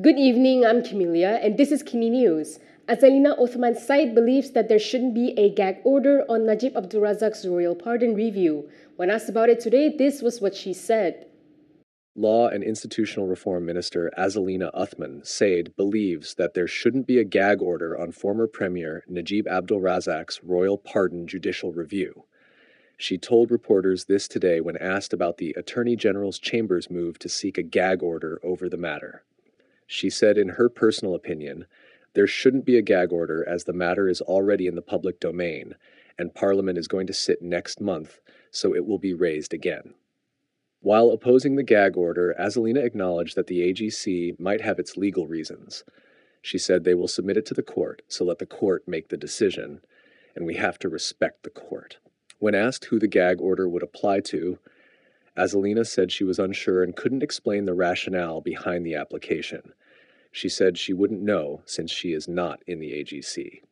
Good evening, I'm Camelia, and this is KiniNews. Azalina Othman Said believes that there shouldn't be a gag order on Najib Abdul Razak's royal pardon review. When asked about it today, this was what she said. Law and Institutional Reform Minister Azalina Othman Said believes that there shouldn't be a gag order on former Premier Najib Abdul Razak's royal pardon judicial review. She told reporters this today when asked about the Attorney General's Chamber's move to seek a gag order over the matter. She said in her personal opinion, there shouldn't be a gag order as the matter is already in the public domain, and Parliament is going to sit next month, so it will be raised again. While opposing the gag order, Azalina acknowledged that the AGC might have its legal reasons. She said they will submit it to the court, so let the court make the decision, and we have to respect the court. When asked who the gag order would apply to, Azalina said she was unsure and couldn't explain the rationale behind the application. She said she wouldn't know since she is not in the AGC.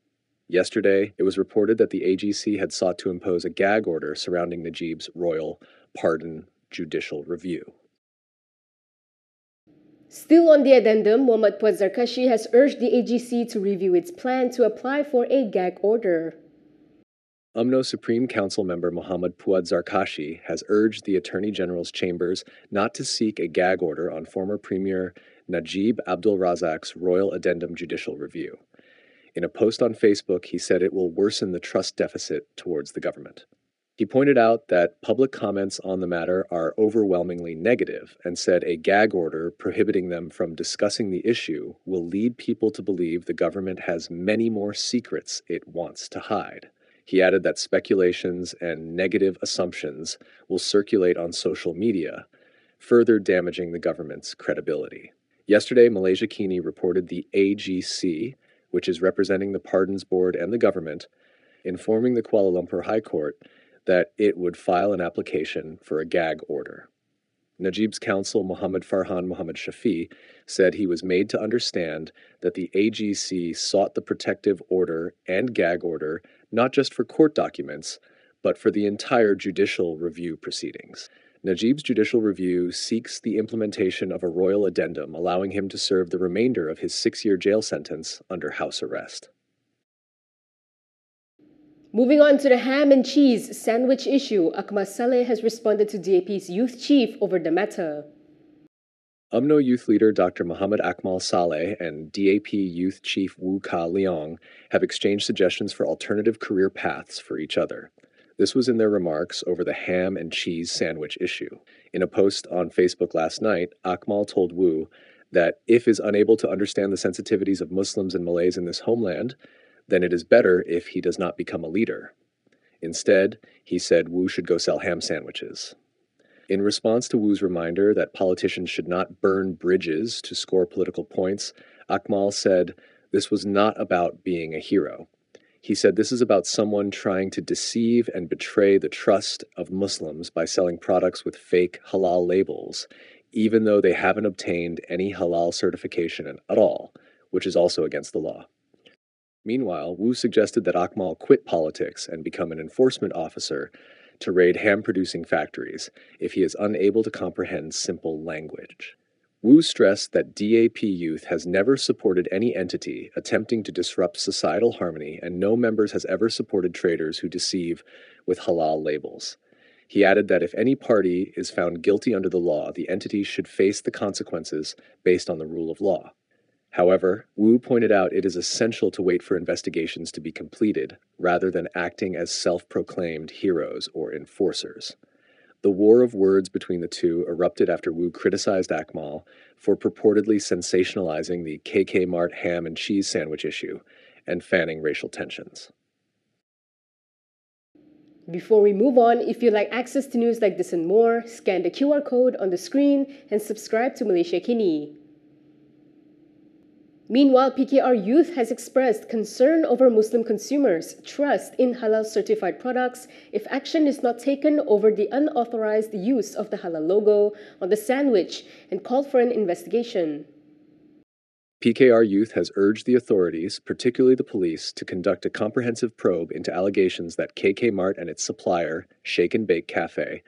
Yesterday, it was reported that the AGC had sought to impose a gag order surrounding Najib's royal pardon judicial review. Still on the addendum, Puad Zarkashi has urged the AGC to review its plan to apply for a gag order. Umno Supreme Council member Muhamad Puad Zarkashi has urged the Attorney General's chambers not to seek a gag order on former Premier Najib Abdul Razak's royal addendum judicial review. In a post on Facebook, he said it will worsen the trust deficit towards the government. He pointed out that public comments on the matter are overwhelmingly negative and said a gag order prohibiting them from discussing the issue will lead people to believe the government has many more secrets it wants to hide. He added that speculations and negative assumptions will circulate on social media, further damaging the government's credibility. Yesterday, Malaysia Kini reported the AGC, which is representing the Pardons Board and the government, informing the Kuala Lumpur High Court that it would file an application for a gag order. Najib's counsel Muhammad Farhan Muhammad Shafi said he was made to understand that the AGC sought the protective order and gag order not just for court documents, but for the entire judicial review proceedings. Najib's judicial review seeks the implementation of a royal addendum allowing him to serve the remainder of his 6-year jail sentence under house arrest. Moving on to the ham and cheese sandwich issue, Akmal Saleh has responded to DAP's youth chief over the matter. Umno Youth leader Dr. Muhammad Akmal Saleh and DAP Youth Chief Woo Kah Leong have exchanged suggestions for alternative career paths for each other. This was in their remarks over the ham and cheese sandwich issue. In a post on Facebook last night, Akmal told Woo that if is unable to understand the sensitivities of Muslims and Malays in this homeland, then it is better if he does not become a leader. Instead, he said Woo should go sell ham sandwiches. In response to Woo's reminder that politicians should not burn bridges to score political points, Akmal said this was not about being a hero. He said this is about someone trying to deceive and betray the trust of Muslims by selling products with fake halal labels, even though they haven't obtained any halal certification at all, which is also against the law. Meanwhile, Woo suggested that Akmal quit politics and become an enforcement officer to raid ham-producing factories if he is unable to comprehend simple language. Woo stressed that DAP Youth has never supported any entity attempting to disrupt societal harmony, and no members has ever supported traders who deceive with halal labels. He added that if any party is found guilty under the law, the entity should face the consequences based on the rule of law. However, Woo pointed out it is essential to wait for investigations to be completed, rather than acting as self-proclaimed heroes or enforcers. The war of words between the two erupted after Woo criticized Akmal for purportedly sensationalizing the KK Mart ham and cheese sandwich issue and fanning racial tensions. Before we move on, if you'd like access to news like this and more, scan the QR code on the screen and subscribe to Malaysia Kini. Meanwhile, PKR Youth has expressed concern over Muslim consumers' trust in halal-certified products if action is not taken over the unauthorized use of the halal logo on the sandwich and called for an investigation. PKR Youth has urged the authorities, particularly the police, to conduct a comprehensive probe into allegations that KK Mart and its supplier, Shake and Bake Cafe,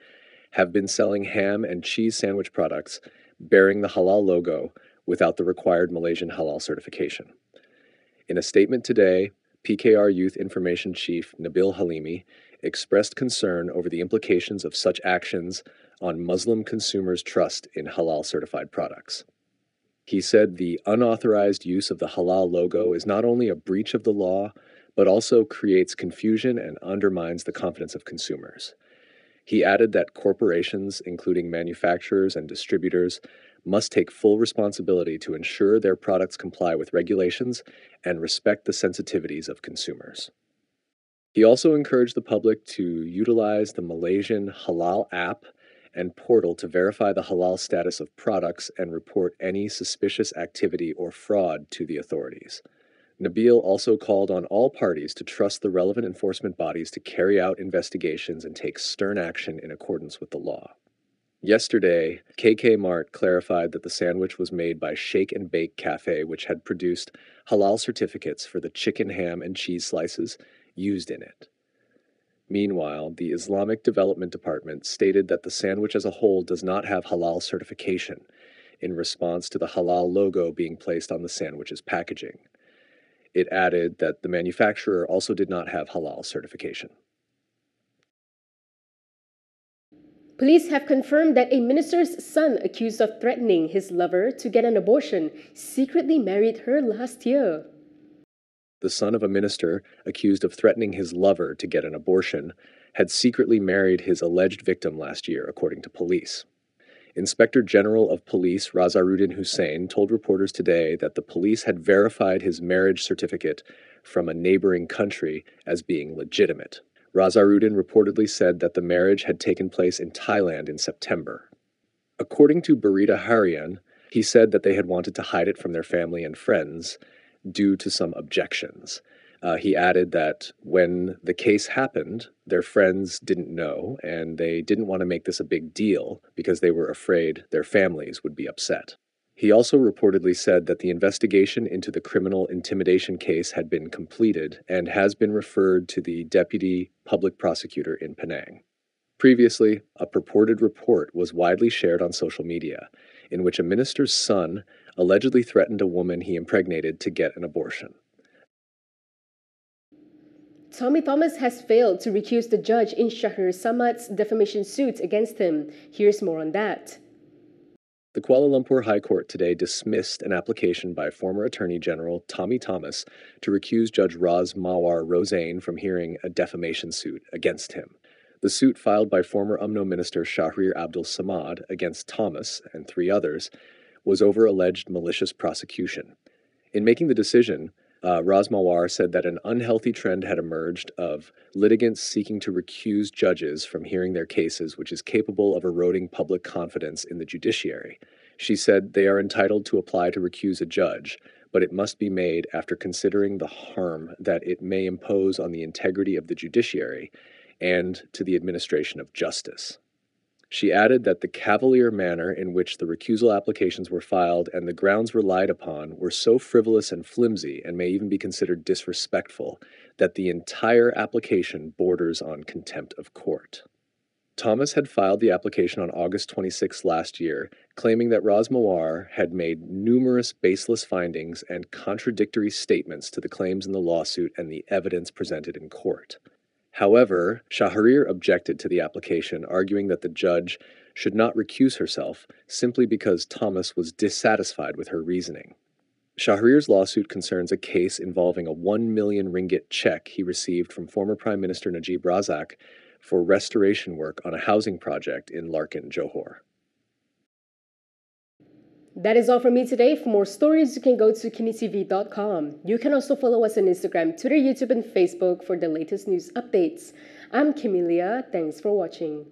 have been selling ham and cheese sandwich products bearing the halal logo without the required Malaysian halal certification. In a statement today, PKR Youth Information Chief Nabil Halimi expressed concern over the implications of such actions on Muslim consumers' trust in halal certified products. He said the unauthorized use of the halal logo is not only a breach of the law, but also creates confusion and undermines the confidence of consumers. He added that corporations, including manufacturers and distributors, must take full responsibility to ensure their products comply with regulations and respect the sensitivities of consumers. He also encouraged the public to utilize the Malaysian Halal app and portal to verify the halal status of products and report any suspicious activity or fraud to the authorities. Nabil also called on all parties to trust the relevant enforcement bodies to carry out investigations and take stern action in accordance with the law. Yesterday, KK Mart clarified that the sandwich was made by Shake and Bake Cafe, which had produced halal certificates for the chicken, ham, and cheese slices used in it. Meanwhile, the Islamic Development Department stated that the sandwich as a whole does not have halal certification, in response to the halal logo being placed on the sandwich's packaging. It added that the manufacturer also did not have halal certification. Police have confirmed that a minister's son accused of threatening his lover to get an abortion secretly married her last year. The son of a minister, accused of threatening his lover to get an abortion, had secretly married his alleged victim last year, according to police. Inspector General of Police Razaruddin Hussain told reporters today that the police had verified his marriage certificate from a neighboring country as being legitimate. Razaruddin reportedly said that the marriage had taken place in Thailand in September. According to Berita Harian, he said that they had wanted to hide it from their family and friends due to some objections. He added that when the case happened, their friends didn't know, and they didn't want to make this a big deal because they were afraid their families would be upset. He also reportedly said that the investigation into the criminal intimidation case had been completed and has been referred to the deputy public prosecutor in Penang. Previously, a purported report was widely shared on social media, in which a minister's son allegedly threatened a woman he impregnated to get an abortion. Tommy Thomas has failed to recuse the judge in Shahrir Samad's defamation suit against him. Here's more on that. The Kuala Lumpur High Court today dismissed an application by former Attorney General Tommy Thomas to recuse Judge Raz Mawar Rosain from hearing a defamation suit against him. The suit filed by former UMNO Minister Shahrir Abdul Samad against Thomas and 3 others was over alleged malicious prosecution. In making the decision, Raz Mawar said that an unhealthy trend had emerged of litigants seeking to recuse judges from hearing their cases, which is capable of eroding public confidence in the judiciary. She said they are entitled to apply to recuse a judge, but it must be made after considering the harm that it may impose on the integrity of the judiciary and to the administration of justice. She added that the cavalier manner in which the recusal applications were filed and the grounds relied upon were so frivolous and flimsy and may even be considered disrespectful that the entire application borders on contempt of court. Thomas had filed the application on August 26 last year, claiming that Raz Mawar had made numerous baseless findings and contradictory statements to the claims in the lawsuit and the evidence presented in court. However, Shahrir objected to the application, arguing that the judge should not recuse herself simply because Thomas was dissatisfied with her reasoning. Shahrir's lawsuit concerns a case involving a 1 million ringgit check he received from former Prime Minister Najib Razak for restoration work on a housing project in Larkin, Johor. That is all from me today. For more stories, you can go to KiniTv.com. You can also follow us on Instagram, Twitter, YouTube, and Facebook for the latest news updates. I'm Kimilia. Thanks for watching.